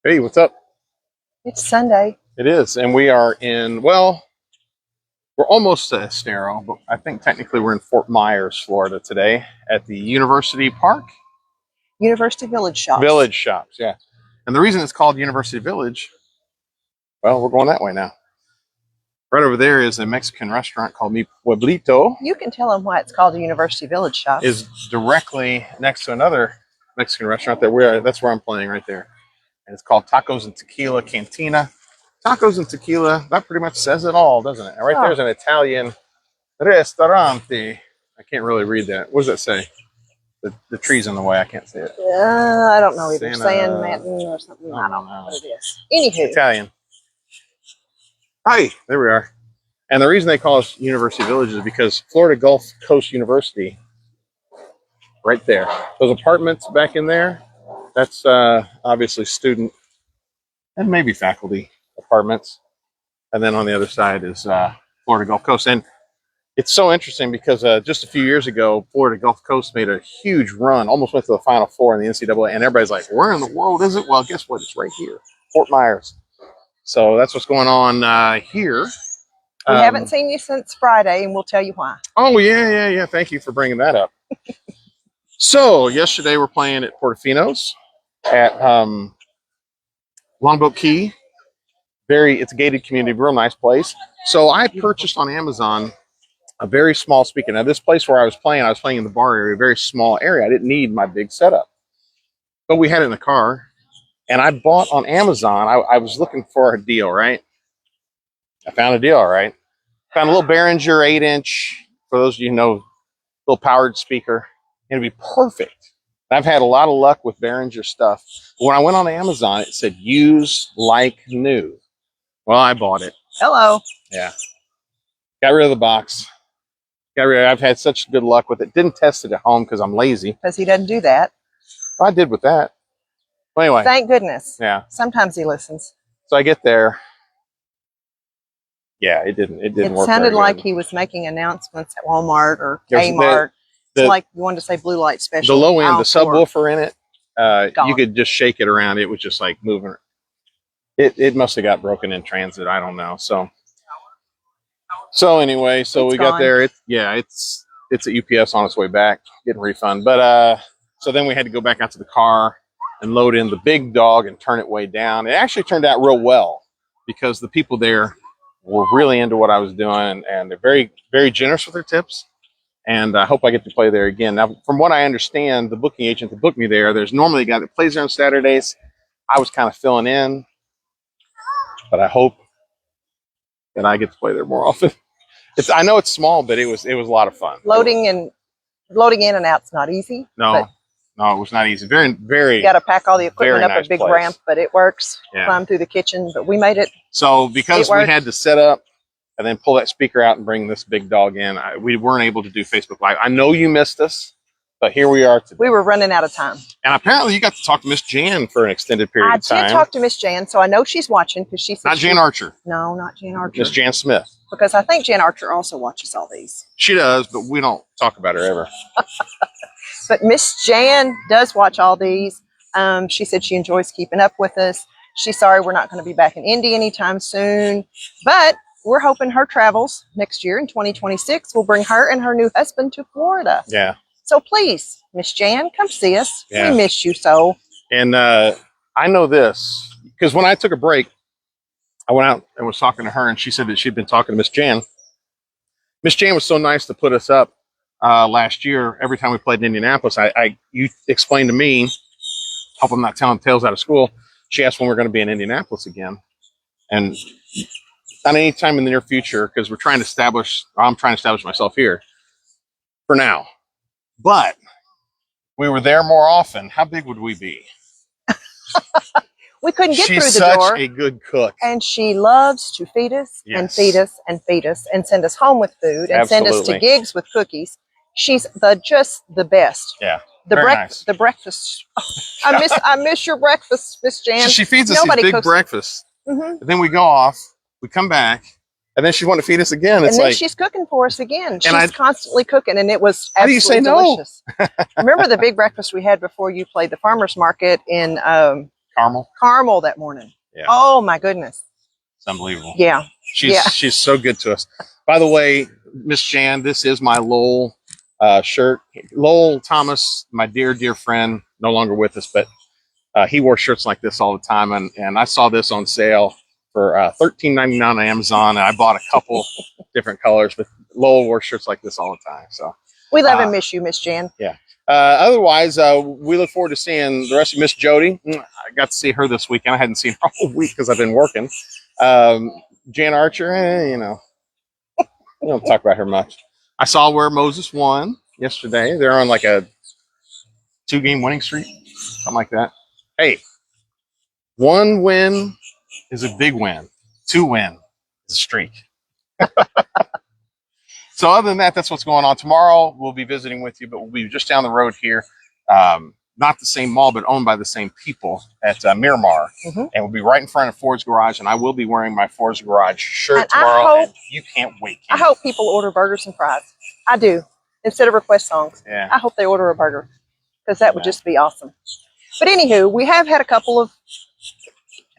Hey, what's up? It's Sunday. It is, and we are in, well, we're almost to Estero, but I think technically we're in Fort Myers, Florida today at the University Park University Village Shops. Village Shops, yeah. And the reason it's called University Village, well, we're going that way now. Right over there is a Mexican restaurant called Mi Pueblito. You can tell them why it's called the University Village Shops. Is directly next to another Mexican restaurant that's where I'm playing right there. And it's called Tacos and Tequila Cantina. Tacos and tequila, that pretty much says it all, doesn't it? And right there's an Italian ristorante. I can't really read that. What does that say? The tree's in the way. I can't see it. I don't know either. Santa, San Martin or something. I don't know what it is. Anywho. Italian. Hi, there we are. And the reason they call us University Village is because Florida Gulf Coast University, right there. Those apartments back in there, that's obviously student and maybe faculty apartments. And then on the other side is Florida Gulf Coast. And it's so interesting because just a few years ago, Florida Gulf Coast made a huge run, almost went to the Final Four in the NCAA. And everybody's like, where in the world is it? Well, guess what? It's right here, Fort Myers. So that's what's going on here. We haven't seen you since Friday, and we'll tell you why. Oh, yeah. Thank you for bringing that up. So yesterday we're playing at Portofino's at Longboat Key. It's a gated community, real nice place. So I purchased on Amazon a very small speaker. Now this place where I was playing in the bar area, a very small area. I didn't need my big setup, but we had it in the car. And I bought on Amazon, I was looking for a deal, right? I found a deal, all right? Found a little Behringer 8-inch, for those of you who know, little powered speaker. It'd be perfect. I've had a lot of luck with Behringer stuff. But when I went on Amazon, it said, use like new. Well, I bought it. Hello. Yeah. Got rid of the box. I've had such good luck with it. Didn't test it at home because I'm lazy. Because he doesn't do that. I did with that. Well, anyway. Thank goodness. Yeah. Sometimes he listens. So I get there. Yeah, it didn't work. It sounded like he was making announcements at Walmart or Kmart. It's like you wanted to say blue light special. The low end, the subwoofer in it, you could just shake it around. It was just like moving. It must have got broken in transit. I don't know. So anyway, we got there. It's at UPS on its way back, getting a refund. But so then we had to go back out to the car and load in the big dog and turn it way down. It actually turned out real well because the people there were really into what I was doing, and they're very, very generous with their tips. And I hope I get to play there again. Now, from what I understand, the booking agent that booked me there's normally a guy that plays there on Saturdays. I was kind of filling in, but I hope that I get to play there more often. I know it's small, but it was a lot of fun. Loading in and out's not easy. No, it was not easy. Very, very. You got to pack all the equipment up nice a big place. ramp, but it works. Yeah. Climb through the kitchen, but we made it. So because we had to set up and then pull that speaker out and bring this big dog in, we weren't able to do Facebook Live. I know you missed us, but here we are today. We were running out of time. And apparently you got to talk to Miss Jan for an extended period of time. I did talk to Miss Jan, so I know she's watching because she said Not Jan Archer. No, not Jan Archer. Miss Jan Smith. Because I think Jan Archer also watches all these. She does, but we don't talk about her ever. But Miss Jan does watch all these. She said she enjoys keeping up with us. She's sorry we're not going to be back in Indy anytime soon. But we're hoping her travels next year in 2026 will bring her and her new husband to Florida. Yeah. So please, Miss Jan, come see us. Yeah. We miss you so. And I know this because when I took a break, I went out and was talking to her, and she said that she'd been talking to Miss Jan. Miss Jan was so nice to put us up last year. Every time we played in Indianapolis, you explained to me, hope I'm not telling tales out of school. She asked when we're going to be in Indianapolis again, and not any time in the near future because I'm trying to establish myself here for now. But we were there more often. How big would we be? We couldn't get through the She's door. such a good cook. And she loves to feed us and feed us and feed us and send us home with food and send us to gigs with cookies. She's just the best. Yeah. The breakfast. I miss your breakfast, Miss Jan. She feeds us these big breakfasts. Mm-hmm. Then we go off, we come back, and then she wants to feed us again. And then she's cooking for us again. She's constantly cooking, and it was how do you say delicious. No? Remember the big breakfast we had before you played the farmer's market in caramel that morning. Yeah. Oh my goodness. It's unbelievable. Yeah. She's so good to us. By the way, Miss Jan, this is my Lowell shirt. Lowell Thomas, my dear friend, no longer with us, but he wore shirts like this all the time, and I saw this on sale for $13.99 on Amazon, and I bought a couple different colors. But Lowell wore shirts like this all the time. So We love and miss you, Miss Jan. Yeah. Otherwise, we look forward to seeing the rest of Miss Jody. I got to see her this weekend. I hadn't seen her all week because I've been working. Jan Archer, you know, we don't talk about her much. I saw where Moses won yesterday. They're on like a 2-game winning streak, something like that. Hey, 1 win is a big win. 2 win is a streak. So other than that, that's what's going on. Tomorrow we'll be visiting with you, but we'll be just down the road here. Not the same mall, but owned by the same people at Miramar. And we'll be right in front of Ford's Garage, and I will be wearing my Ford's Garage shirt And tomorrow. And you can't wait. I hope people order burgers and fries. I do. Instead of request songs. Yeah. I hope they order a burger because that would just be awesome. But anywho, we have had a couple of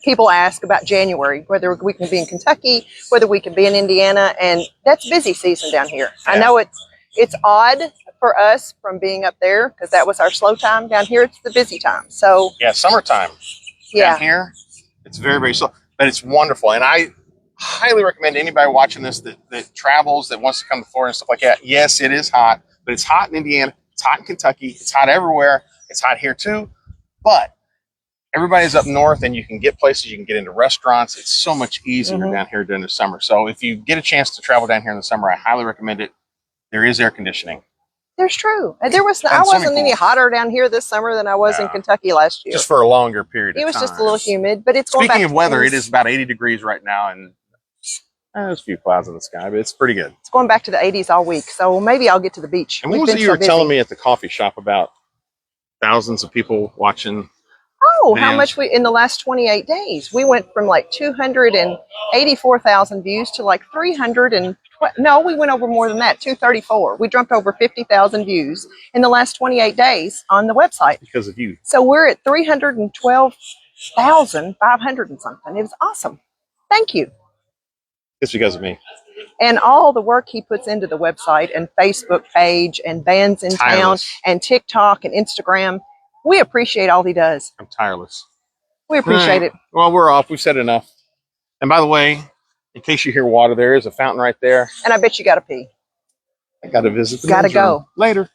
people ask about January, whether we can be in Kentucky, whether we can be in Indiana, and that's busy season down here. Yeah. I know it's odd for us from being up there because that was our slow time. Down here, it's the busy time. So Yeah, summertime. yeah, Down here, it's very, very slow, but it's wonderful. And I highly recommend anybody watching this that travels, that wants to come to Florida and stuff like that. Yes, it is hot, but it's hot in Indiana. It's hot in Kentucky. It's hot everywhere. It's hot here too. But everybody's up north, and you can get places. You can get into restaurants. It's so much easier down here during the summer. So if you get a chance to travel down here in the summer, I highly recommend it. There is air conditioning. there's true. And I swimming wasn't any pools. hour down here this summer than I was in Kentucky last year. Just for a longer period of It was time. just a little humid, but it's going back Speaking of to weather, things- it is about 80 degrees right now, and there's a few clouds in the sky, but it's pretty good. It's going back to the 80s all week, so maybe I'll get to the beach. And what We've was it been you so were busy. telling me at the coffee shop about thousands of people watching? Oh, how videos? much we in the last 28 days? We went from like 284,000 views to like 320. No, we went over more than that. 234. We jumped over 50,000 views in the last 28 days on the website. Because of you. So we're at 312,500 and something. It was awesome. Thank you. It's because of me. And all the work he puts into the website and Facebook page and Bands in Town Tireless. and TikTok and Instagram. We appreciate all he does. I'm tireless. We appreciate it. Well, we're off. We've said enough. And by the way, in case you hear water, there is a fountain right there. And I bet you got to pee. I got to visit the Gotta men's room. go. Later.